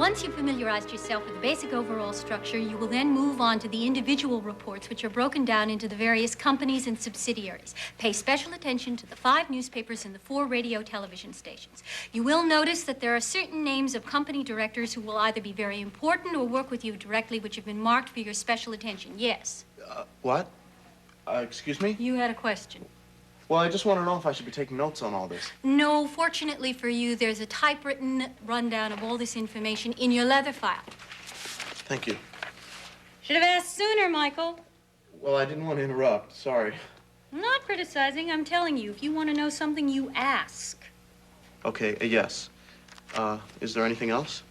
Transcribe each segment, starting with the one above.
Once you've familiarized yourself with the basic overall structure, you will then move on to the individual reports, which are broken down into the various companies and subsidiaries. Pay special attention to the 5 newspapers and the 4 radio television stations. You will notice that there are certain names of company directors who will either be very important or work with you directly, which have been marked for your special attention. Yes? What? Excuse me? You had a question. Well, I just want to know if I should be taking notes on all this. No, fortunately for you, there's a typewritten rundown of all this information in your leather file. Thank you. Should have asked sooner, Michael. Well, I didn't want to interrupt. Sorry. I'm not criticizing. I'm telling you, if you want to know something, you ask. Okay, yes. Is there anything else?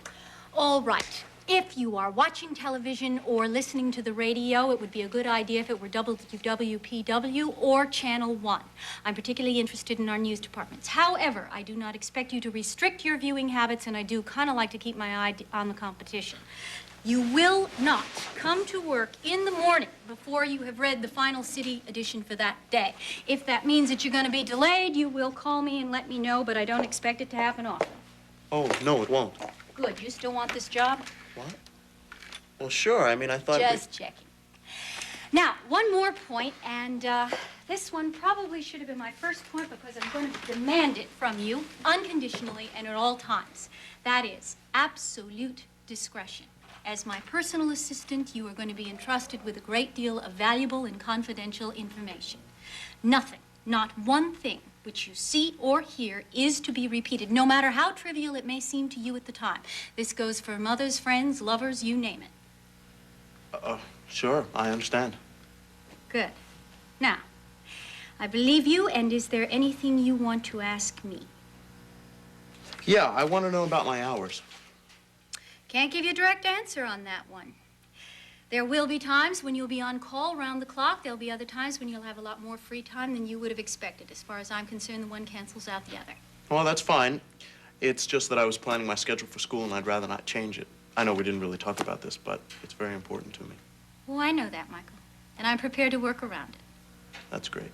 All right. If you are watching television or listening to the radio, it would be a good idea if it were WWPW or Channel 1. I'm particularly interested in our news departments. However, I do not expect you to restrict your viewing habits, and I do kind of like to keep my eye on the competition. You will not come to work in the morning before you have read the final city edition for that day. If that means that you're going to be delayed, you will call me and let me know, but I don't expect it to happen often. Oh, no, it won't. Good. You still want this job? What? Well, sure. I mean, I thought... Just checking. Now, one more point, and this one probably should have been my first point because I'm going to demand it from you unconditionally and at all times. That is absolute discretion. As my personal assistant, you are going to be entrusted with a great deal of valuable and confidential information. Nothing, not one thing, which you see or hear is to be repeated, no matter how trivial it may seem to you at the time. This goes for mothers, friends, lovers, you name it. Sure, I understand. Good. Now, I believe you, and is there anything you want to ask me? Yeah, I want to know about my hours. Can't give you a direct answer on that one. There will be times when you'll be on call round the clock. There'll be other times when you'll have a lot more free time than you would have expected. As far as I'm concerned, the one cancels out the other. Well, that's fine. It's just that I was planning my schedule for school, and I'd rather not change it. I know we didn't really talk about this, but it's very important to me. Oh, I know that, Michael. And I'm prepared to work around it. That's great.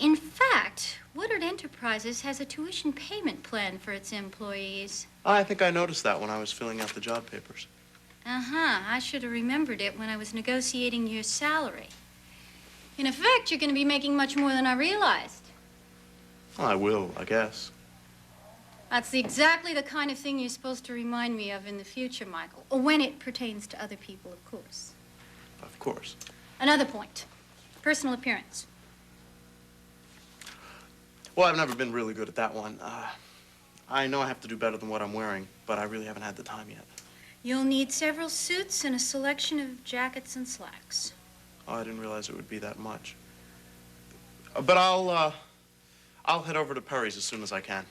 In fact, Woodard Enterprises has a tuition payment plan for its employees. I think I noticed that when I was filling out the job papers. Uh-huh. I should have remembered it when I was negotiating your salary. In effect, you're going to be making much more than I realized. Well, I will, I guess. That's exactly the kind of thing you're supposed to remind me of in the future, Michael. When it pertains to other people, of course. Of course. Another point. Personal appearance. Well, I've never been really good at that one. I know I have to do better than what I'm wearing, but I really haven't had the time yet. You'll need several suits and a selection of jackets and slacks. Oh, I didn't realize it would be that much. But I'll head over to Perry's as soon as I can.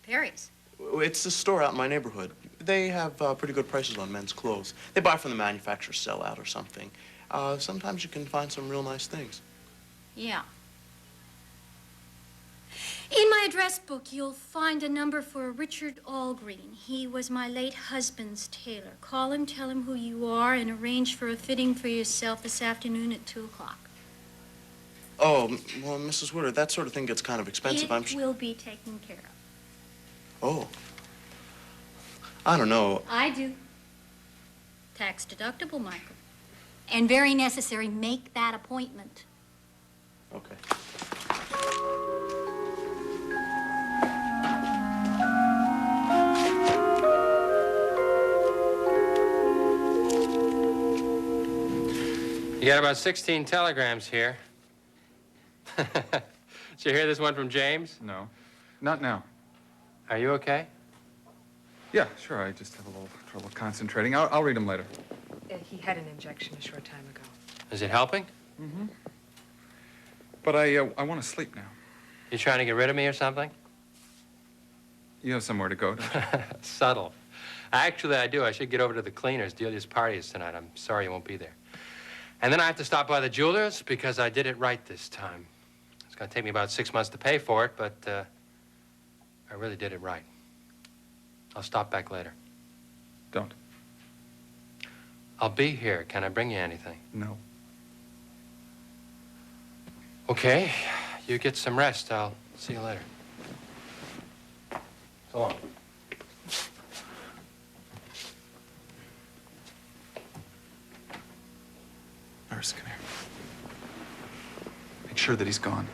Perry's? It's a store out in my neighborhood. They have pretty good prices on men's clothes. They buy from the manufacturer's sellout or something. Sometimes you can find some real nice things. Yeah. In my address book, you'll find a number for Richard Allgreen. He was my late husband's tailor. Call him, tell him who you are, and arrange for a fitting for yourself this afternoon at 2 o'clock. Oh, well, Mrs. Woodard, that sort of thing gets kind of expensive. It will be taken care of. Oh. I don't know. I do. Tax deductible, Michael. And very necessary. Make that appointment. Okay. You got about 16 telegrams here. Did you hear this one from James? No, not now. Are you okay? Yeah, sure. I just have a little trouble concentrating. I'll read them later. He had an injection a short time ago. Is it helping? Mm-hmm. But I want to sleep now. You trying to get rid of me or something? You have somewhere to go, don't you? Subtle. Actually, I do. I should get over to the cleaners. Delia's party is tonight. I'm sorry you won't be there. And then I have to stop by the jeweler's because I did it right this time. It's going to take me about 6 months to pay for it, but I really did it right. I'll stop back later. Don't. I'll be here. Can I bring you anything? No. Okay. You get some rest. I'll see you later. So long. first. Come here. Make sure that he's gone.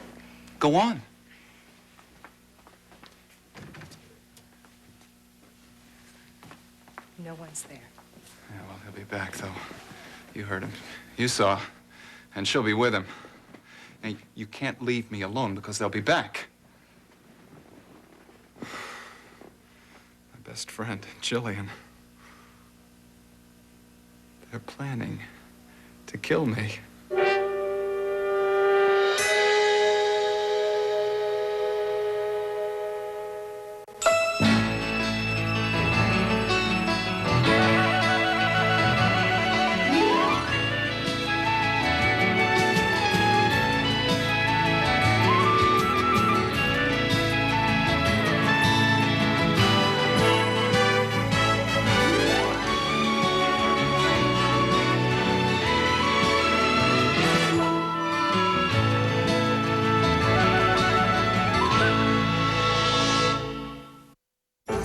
Go on. No one's there. Yeah, well, he'll be back, though. You heard him. You saw. And she'll be with him. And you can't leave me alone because they'll be back. My best friend, Jillian. They're planning to kill me.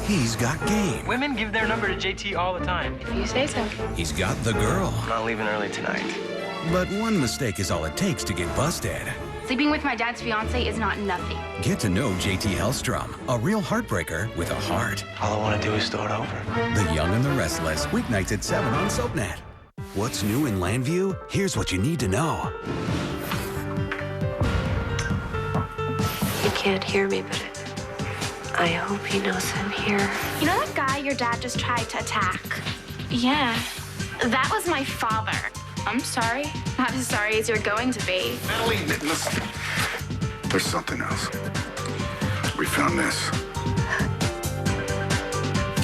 He's got game. Women give their number to JT all the time. If you say so. He's got the girl. I'm not leaving early tonight. But one mistake is all it takes to get busted. Sleeping with my dad's fiance is not nothing. Get to know JT Hellstrom, a real heartbreaker with a heart. All I want to do is start over. The Young and the Restless, weeknights at 7 on SoapNet. What's new in Landview? Here's what you need to know. He can't hear me, but I hope he knows I'm here. You know that guy your dad just tried to attack? Yeah, that was my father. I'm sorry. Not as sorry as you're going to be. Natalie, listen. There's something else. We found this.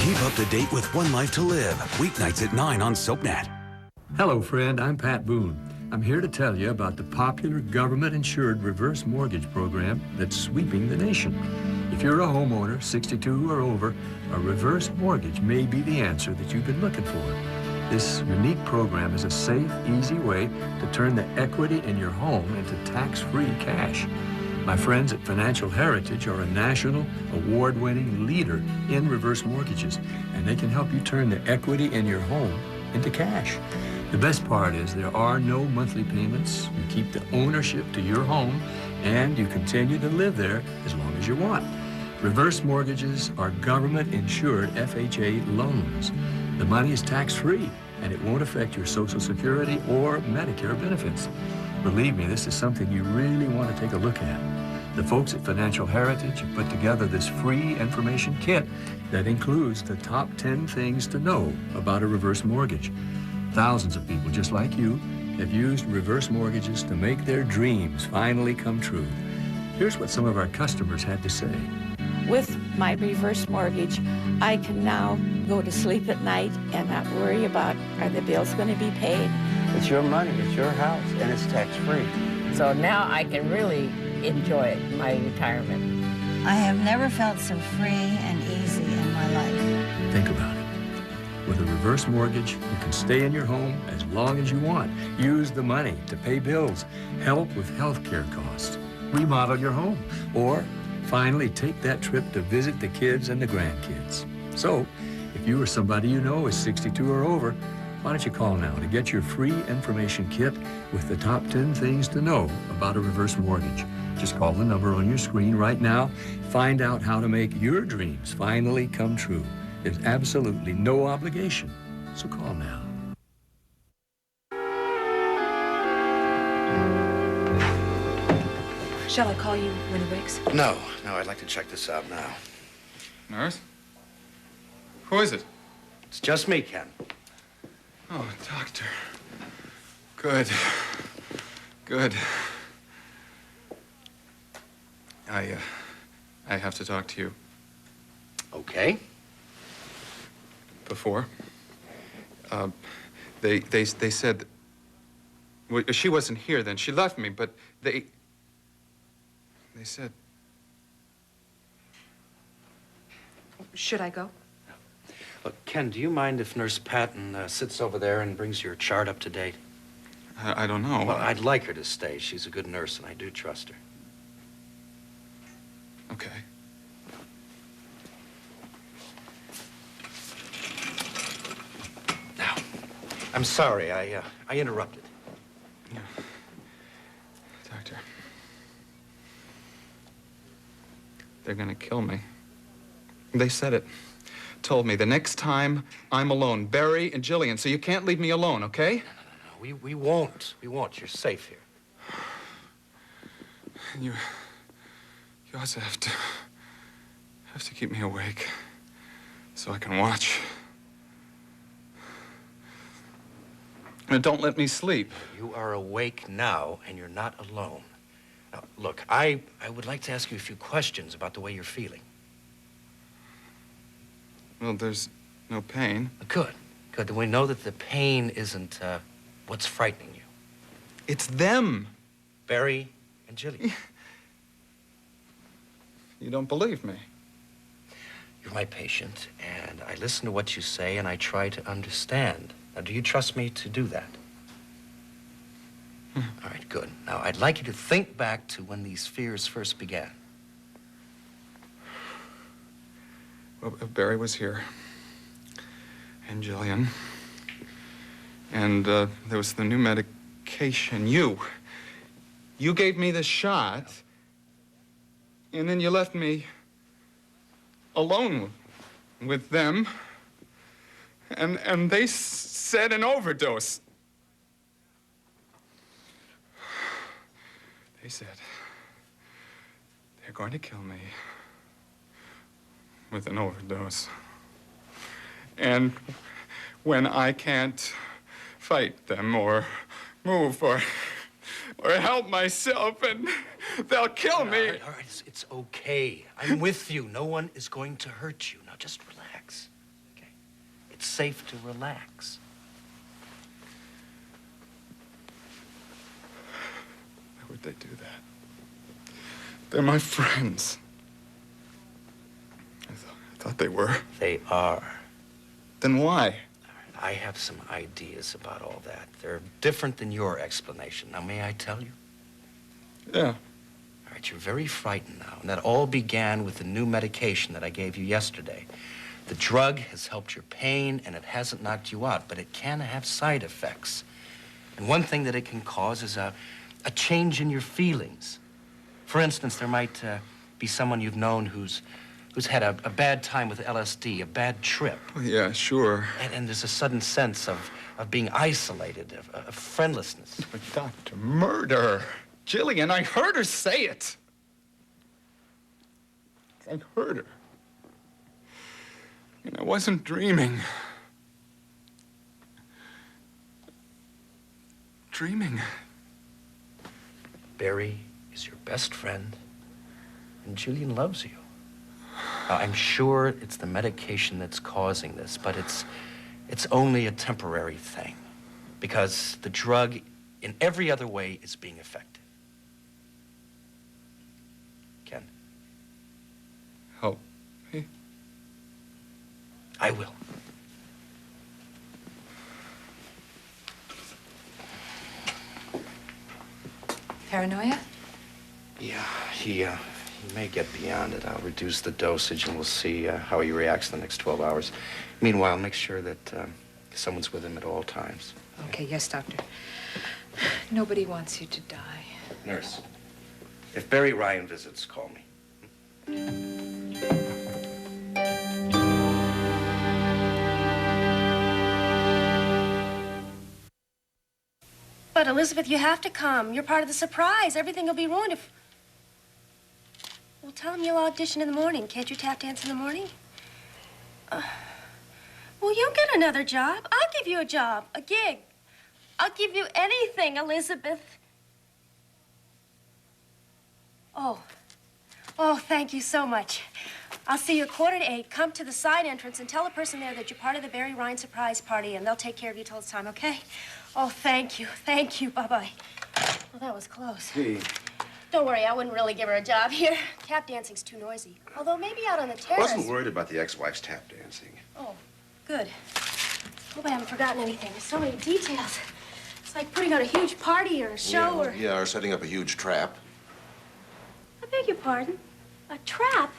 Keep up to date with One Life to Live, weeknights at 9 on SoapNet. Hello, friend. I'm Pat Boone. I'm here to tell you about the popular government-insured reverse mortgage program that's sweeping the nation. If you're a homeowner, 62 or over, a reverse mortgage may be the answer that you've been looking for. This unique program is a safe, easy way to turn the equity in your home into tax-free cash. My friends at Financial Heritage are a national, award-winning leader in reverse mortgages, and they can help you turn the equity in your home into cash. The best part is there are no monthly payments. You keep the ownership to your home, and you continue to live there as long as you want. Reverse mortgages are government-insured FHA loans. The money is tax-free, and it won't affect your Social Security or Medicare benefits. Believe me, this is something you really want to take a look at. The folks at Financial Heritage have put together this free information kit that includes the top 10 things to know about a reverse mortgage. Thousands of people just like you have used reverse mortgages to make their dreams finally come true. Here's what some of our customers had to say. With my reverse mortgage, I can now go to sleep at night and not worry about, are the bills going to be paid? It's your money, it's your house, and it's tax-free. So now I can really enjoy my retirement. I have never felt so free and easy in my life. Think about it. With a reverse mortgage, you can stay in your home as long as you want. Use the money to pay bills, help with health care costs, remodel your home, or finally take that trip to visit the kids and the grandkids. So, if you or somebody you know is 62 or over, why don't you call now to get your free information kit with the top 10 things to know about a reverse mortgage. Just call the number on your screen right now. Find out how to make your dreams finally come true. There's absolutely no obligation, so call now. Shall I call you when he wakes? No, I'd like to check this out now. Nurse? Who is it? It's just me, Ken. Oh, doctor. Good. Good. I have to talk to you. Okay. Before. They said... Well, she wasn't here then. She left me, but they said... Should I go? Look, Ken, do you mind if Nurse Patton sits over there and brings your chart up to date? I don't know. Well, I'd like her to stay. She's a good nurse, and I do trust her. Okay. Now, I'm sorry. I interrupted. Doctor. They're gonna kill me. They said it. Told me the next time I'm alone, Barry and Jillian, so you can't leave me alone, okay? No, we won't. We won't. You're safe here. You also have to keep me awake so I can watch. And don't let me sleep. You are awake now, and you're not alone. Now, look, I would like to ask you a few questions about the way you're feeling. Well, there's no pain. Good. Good. Then we know that the pain isn't what's frightening you. It's them. Barry and Jillian. You don't believe me. You're my patient, and I listen to what you say, and I try to understand. Now, do you trust me to do that? All right, good. Now, I'd like you to think back to when these fears first began. Well, Barry was here, and Jillian, and there was the new medication. You gave me the shot, and then you left me alone with them, and they said an overdose. They said they're going to kill me with an overdose. And when I can't fight them or move or help myself, and they'll kill me. All right, it's okay. I'm with you. No one is going to hurt you. Now, just relax, okay? It's safe to relax. Why would they do that? They're my friends. I thought they were. They are. Then why? I have some ideas about all that. They're different than your explanation. Now, may I tell you? Yeah. All right, you're very frightened now, and that all began with the new medication that I gave you yesterday. The drug has helped your pain, and it hasn't knocked you out, but it can have side effects. And one thing that it can cause is a change in your feelings. For instance, there might be someone you've known who's had a bad time with LSD, a bad trip. Oh, yeah, sure. And there's a sudden sense of being isolated, of friendlessness. But Dr. Murder, Jillian, I heard her say it. I heard her. And I wasn't dreaming. Dreaming. Barry is your best friend, and Jillian loves you. I'm sure it's the medication that's causing this, but it's only a temporary thing because the drug, in every other way, is being effective. Ken? Help me. I will. Paranoia? Yeah, he may get beyond it. I'll reduce the dosage, and we'll see how he reacts in the next 12 hours. Meanwhile, make sure that someone's with him at all times. Okay, yes, doctor. Nobody wants you to die. Nurse, if Barry Ryan visits, call me. But, Elizabeth, you have to come. You're part of the surprise. Everything will be ruined if... Well, tell him you'll audition in the morning. Can't you tap dance in the morning? Well, you'll get another job. I'll give you a job, a gig. I'll give you anything, Elizabeth. Oh, thank you so much. I'll see you at 7:45. Come to the side entrance and tell the person there that you're part of the Barry Ryan surprise party, and they'll take care of you till it's time, okay? Oh, thank you. Thank you. Bye-bye. Well, that was close. Hey. Don't worry, I wouldn't really give her a job here. Tap dancing's too noisy. Although maybe out on the terrace. Wasn't worried about the ex-wife's tap dancing. Oh, good. Hope I haven't forgotten anything. There's so many details. It's like putting on a huge party or a show or... Yeah, or setting up a huge trap. I beg your pardon? A trap?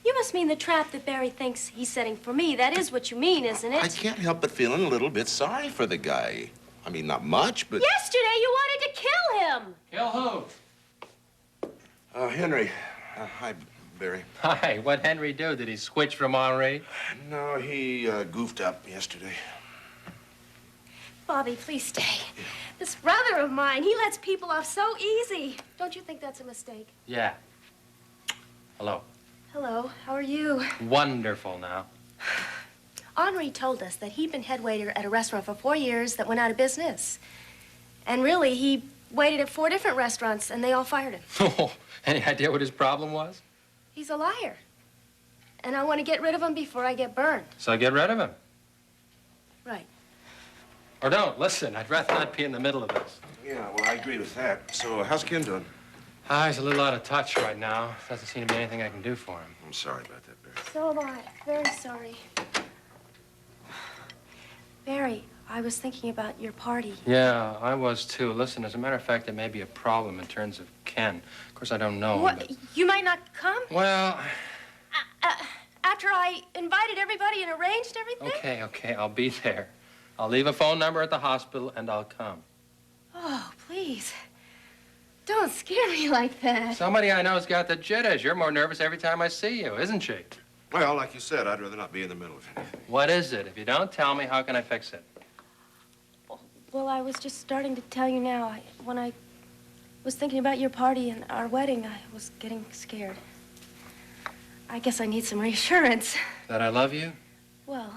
You must mean the trap that Barry thinks he's setting for me. That is what you mean, isn't it? I can't help but feeling a little bit sorry for the guy. I mean, not much, but... Yesterday you wanted to kill him. Kill who? Henry. Hi, Barry. Hi, what'd Henry do? Did he switch from Henri? No, he goofed up yesterday. Bobby, please stay. This brother of mine, he lets people off so easy. Don't you think that's a mistake? Yeah. Hello. Hello, how are you? Wonderful now. Henri told us that he'd been head waiter at a restaurant for 4 years that went out of business. And really, he waited at 4 different restaurants, and they all fired him. Oh, any idea what his problem was? He's a liar. And I want to get rid of him before I get burned. So get rid of him. Right. Or don't. Listen, I'd rather not be in the middle of this. Yeah, well, I agree with that. So, how's Ken doing? He's a little out of touch right now. Doesn't seem to be anything I can do for him. I'm sorry about that, Barry. So am I. Very sorry. Barry, I was thinking about your party. Yeah, I was too. Listen, as a matter of fact, there may be a problem in terms of Ken. Of course, I don't know. What? But... You might not come? Well... After I invited everybody and arranged everything? Okay, I'll be there. I'll leave a phone number at the hospital, and I'll come. Oh, please. Don't scare me like that. Somebody I know's got the jitters. You're more nervous every time I see you, isn't she? Well, like you said, I'd rather not be in the middle of anything. What is it? If you don't tell me, how can I fix it? Well, I was just starting to tell you now. When I was thinking about your party and our wedding, I was getting scared. I guess I need some reassurance. That I love you? Well,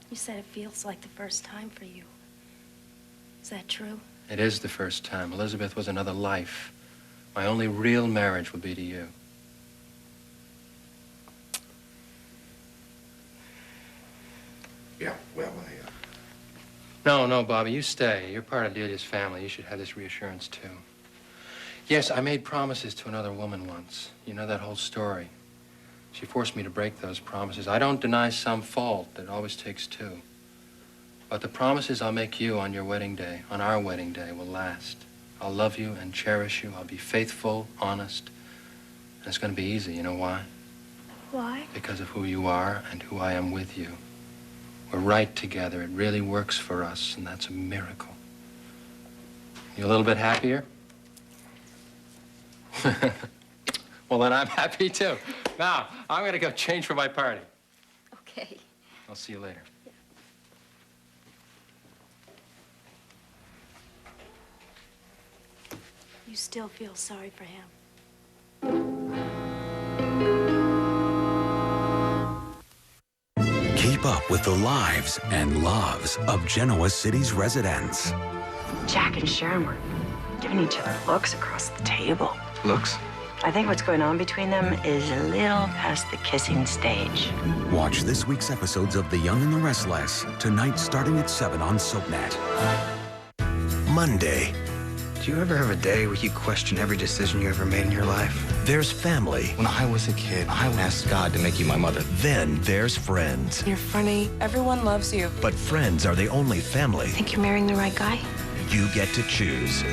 you said it feels like the first time for you. Is that true? It is the first time. Elizabeth was another life. My only real marriage will be to you. Yeah, well, No, Bobby, you stay. You're part of Delia's family. You should have this reassurance, too. Yes, I made promises to another woman once. You know that whole story. She forced me to break those promises. I don't deny some fault. It always takes two. But the promises I'll make you on your wedding day, on our wedding day, will last. I'll love you and cherish you. I'll be faithful, honest. And it's going to be easy. You know why? Why? Because of who you are and who I am with you. We're right together. It really works for us, and that's a miracle. You a little bit happier? Well, then I'm happy, too. Now, I'm going to go change for my party. Okay. I'll see you later. You still feel sorry for him. Keep up with the lives and loves of Genoa City's residents. Jack and Sharon were giving each other looks across the table. Looks? I think what's going on between them is a little past the kissing stage. Watch this week's episodes of The Young and the Restless tonight starting at 7 on SoapNet. Monday. Do you ever have a day where you question every decision you ever made in your life? There's family. When I was a kid, I asked God to make you my mother. Then there's friends. You're funny. Everyone loves you. But friends are the only family. Think you're marrying the right guy? You get to choose.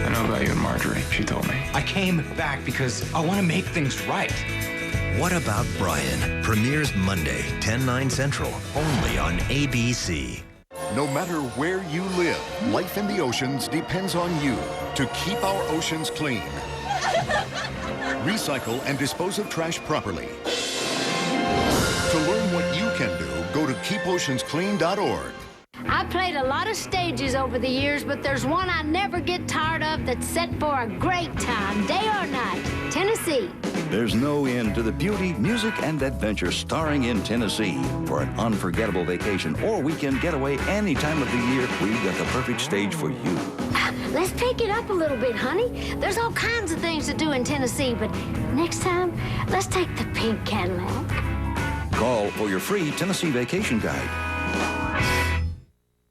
I know about you and Marjorie, she told me. I came back because I want to make things right. What About Brian? Premieres Monday, 10/9 Central, only on ABC. No matter where you live, life in the oceans depends on you to keep our oceans clean. Recycle and dispose of trash properly. To learn what you can do, go to keepoceansclean.org. I've played a lot of stages over the years, but there's one I never get tired of that's set for a great time, day or night. Tennessee. There's no end to the beauty, music, and adventure starring in Tennessee. For an unforgettable vacation or weekend getaway any time of the year, we've got the perfect stage for you. Let's pick it up a little bit, honey. There's all kinds of things to do in Tennessee, but next time, let's take the pink Cadillac. Call for your free Tennessee vacation guide.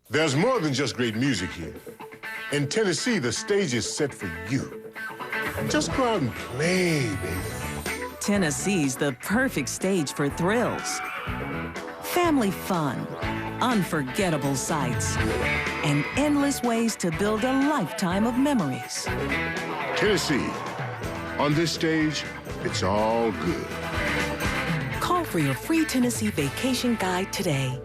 There's more than just great music here. In Tennessee, the stage is set for you. Just go out and play, baby. Tennessee's the perfect stage for thrills, family fun, unforgettable sights, and endless ways to build a lifetime of memories. Tennessee, on this stage, it's all good. Call for for your free Tennessee vacation guide today.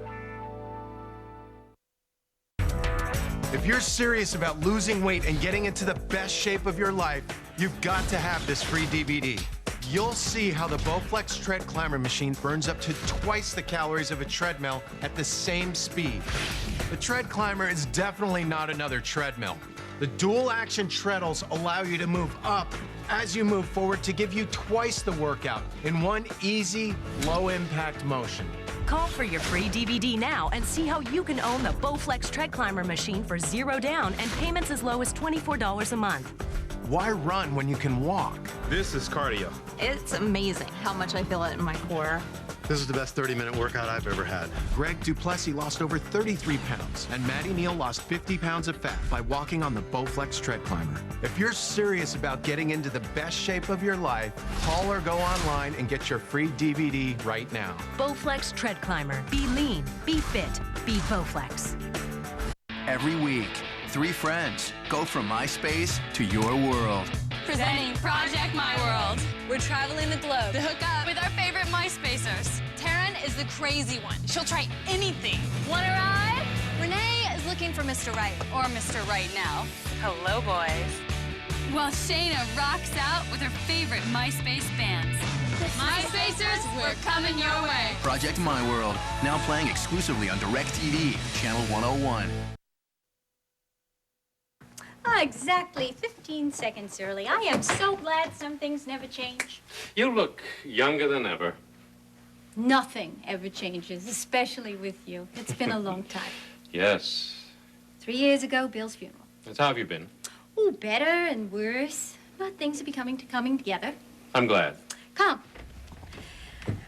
If you're serious about losing weight and getting into the best shape of your life, you've got to have this free DVD. You'll see how the Bowflex tread climber machine burns up to twice the calories of a treadmill at the same speed. The tread climber is definitely not another treadmill. The dual action treadles allow you to move up as you move forward to give you twice the workout in one easy, low impact motion. Call for your free DVD now and see how you can own the Bowflex tread climber machine for $0 down and payments as low as $24 a month. Why run when you can walk? This is cardio. It's amazing how much I feel it in my core. This is the best 30-minute workout I've ever had. Greg Duplessis lost over 33 pounds, and Maddie Neal lost 50 pounds of fat by walking on the Bowflex tread climber. If you're serious about getting into the best shape of your life, call or go online and get your free DVD right now. Bowflex tread climber. Be lean, be fit, be Bowflex. Every week, 3 friends go from MySpace to your world. Presenting Project My World. We're traveling the globe to hook up with our favorite MySpacers. Taryn is the crazy one. She'll try anything. Want to ride? Renee is looking for Mr. Right, or Mr. Right now. Hello, boys. While Shayna rocks out with her favorite MySpace bands. MySpacers, we're coming your way. Project My World, now playing exclusively on DirecTV, Channel 101. Exactly 15 seconds early. I am so glad some things never change. You look younger than ever. Nothing ever changes, especially with you. It's been a long time. Yes. 3 years ago, Bill's funeral. That's how have you been? Oh, better and worse. But things are coming together. I'm glad. Come.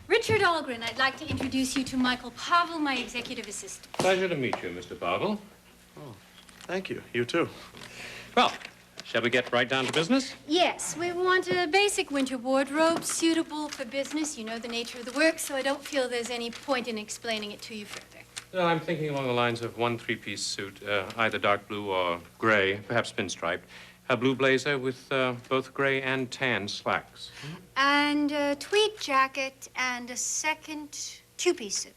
Richard Algren, I'd like to introduce you to Michael Pavel, my executive assistant. Pleasure to meet you, Mr. Pavel. Oh, thank you. You too. Well, shall we get right down to business? Yes, we want a basic winter wardrobe suitable for business. You know the nature of the work, so I don't feel there's any point in explaining it to you further. Well, I'm thinking along the lines of one 3-piece suit, either dark blue or gray, perhaps pinstriped. A blue blazer with both gray and tan slacks. And a tweed jacket and a second 2-piece suit.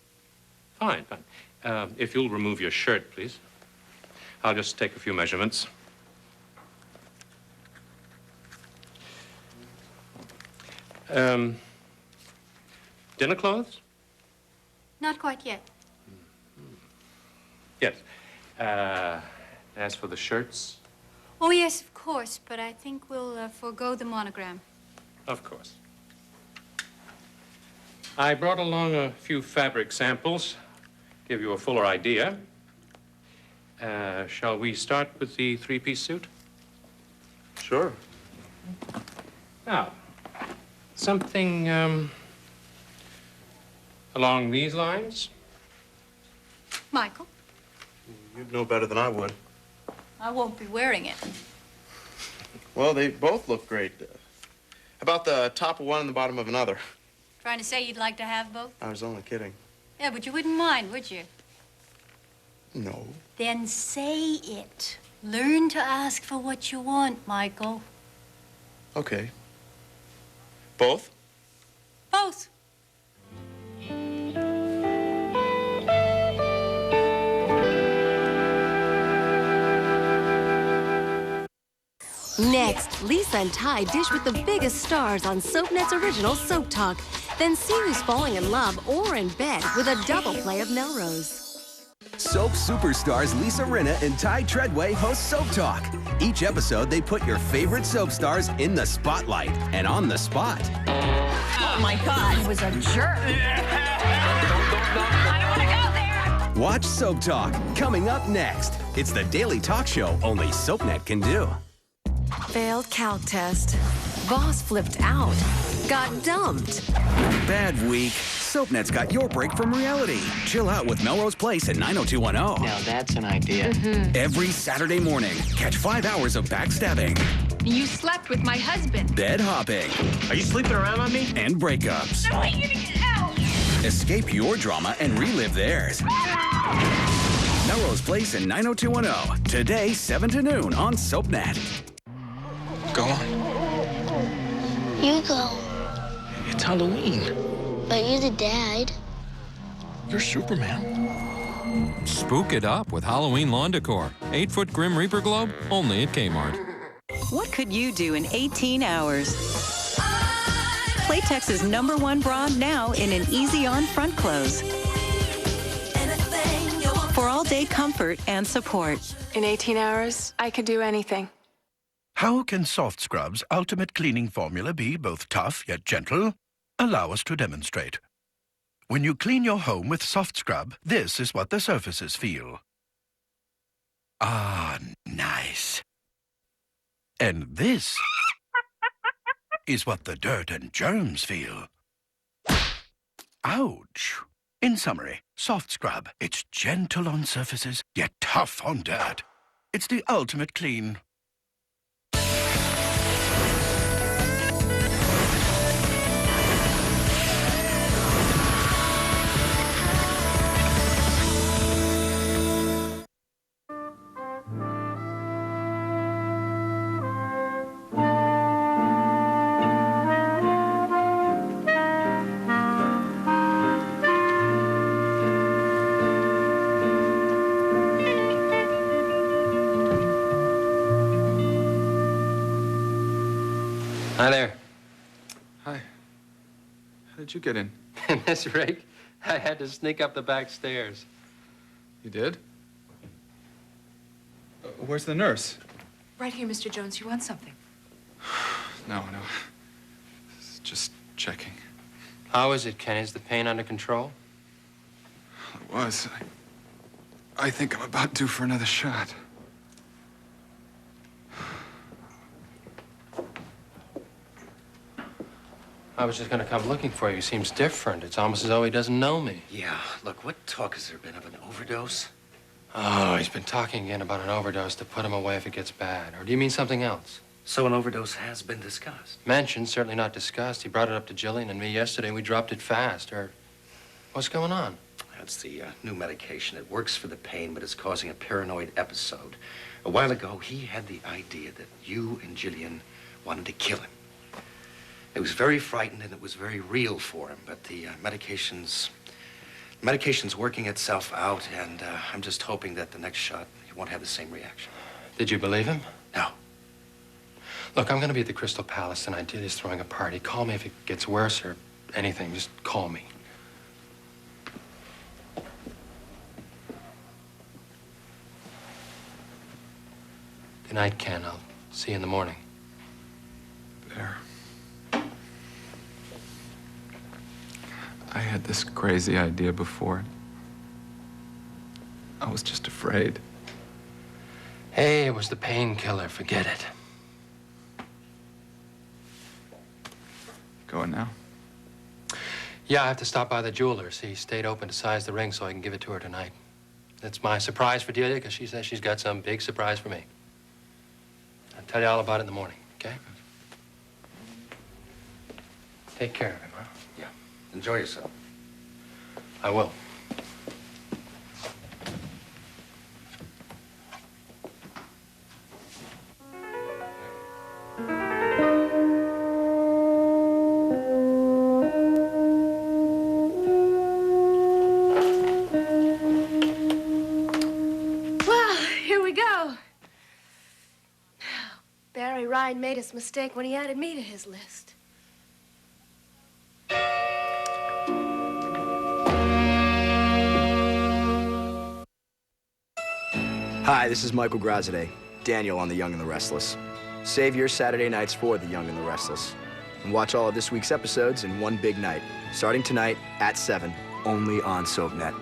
Fine, fine. If you'll remove your shirt, please. I'll just take a few measurements. Dinner clothes? Not quite yet. Yes. As for the shirts? Oh, yes, of course, but I think we'll forego the monogram. Of course. I brought along a few fabric samples, give you a fuller idea. Shall we start with the 3-piece suit? Sure. Now, something along these lines. Michael? You'd know better than I would. I won't be wearing it. Well, they both look great. How about the top of one and the bottom of another? Trying to say you'd like to have both? I was only kidding. Yeah, but you wouldn't mind, would you? No. Then say it. Learn to ask for what you want, Michael. Okay. Both? Both. Next, Lisa and Ty dish with the biggest stars on SoapNet's original Soap Talk. Then see who's falling in love or in bed with a double play of Melrose. Soap superstars Lisa Rinna and Ty Treadway host Soap Talk. Each episode, they put your favorite soap stars in the spotlight and on the spot. Oh my God, he was a jerk. I don't want to go there. Watch Soap Talk, coming up next. It's the daily talk show only SoapNet can do. Failed calc test. Boss flipped out. Got dumped. Bad week. SoapNet's got your break from reality. Chill out with Melrose Place at 90210. Now that's an idea. Every Saturday morning, catch 5 hours of backstabbing, You slept with my husband. bed hopping, Are you sleeping around on me? and breakups. How are you gonna get out? Escape your drama and relive theirs. Melrose Place at 90210. Today, 7 to noon on SoapNet. Go on. You go. It's Halloween. But you're the dad. You're Superman. Spook it up with Halloween lawn decor. 8-foot Grim Reaper globe, only at Kmart. What could you do in 18 hours? Playtex's #1 bra now in an easy-on front close. For all-day comfort and support. In 18 hours, I could do anything. How can Soft Scrub's ultimate cleaning formula be both tough yet gentle? Allow us to demonstrate. When you clean your home with Soft Scrub, this is what the surfaces feel. Ah, nice. And this is what the dirt and germs feel. Ouch. In summary, Soft Scrub. It's gentle on surfaces, yet tough on dirt. It's the ultimate clean. Hi there. Hi. How did you get in? In this rig, I had to sneak up the back stairs. You did? Where's the nurse? Right here, Mr. Jones. You want something? No. Just checking. How is it, Ken? Is the pain under control? It was. I think I'm about due for another shot. I was just going to come looking for you. He seems different. It's almost as though he doesn't know me. Yeah, look, what talk has there been of an overdose? Oh, he's been talking again about an overdose to put him away if it gets bad. Or do you mean something else? So an overdose has been discussed? Mentioned, certainly not discussed. He brought it up to Jillian and me yesterday, and we dropped it fast. Or what's going on? That's the new medication. It works for the pain, but it's causing a paranoid episode. A while ago, he had the idea that you and Jillian wanted to kill him. It was very frightened, and it was very real for him, but the medication's working itself out, and I'm just hoping that the next shot, he won't have the same reaction. Did you believe him? No. Look, I'm going to be at the Crystal Palace tonight. Delia's throwing a party. Call me if it gets worse or anything. Just call me. Good night, Ken. I'll see you in the morning. There. I had this crazy idea before. I was just afraid. Hey, it was the painkiller. Forget it. Going now? Yeah, I have to stop by the jeweler's. He stayed open to size the ring so I can give it to her tonight. That's my surprise for Delia, because she says she's got some big surprise for me. I'll tell you all about it in the morning, okay? Take care of him, huh? Yeah. Enjoy yourself. I will. Well, here we go. Barry Ryan made his mistake when he added me to his list. Hi, this is Michael Grazade, Daniel on The Young and the Restless. Save your Saturday nights for The Young and the Restless. And watch all of this week's episodes in one big night, starting tonight at 7, only on SoapNet.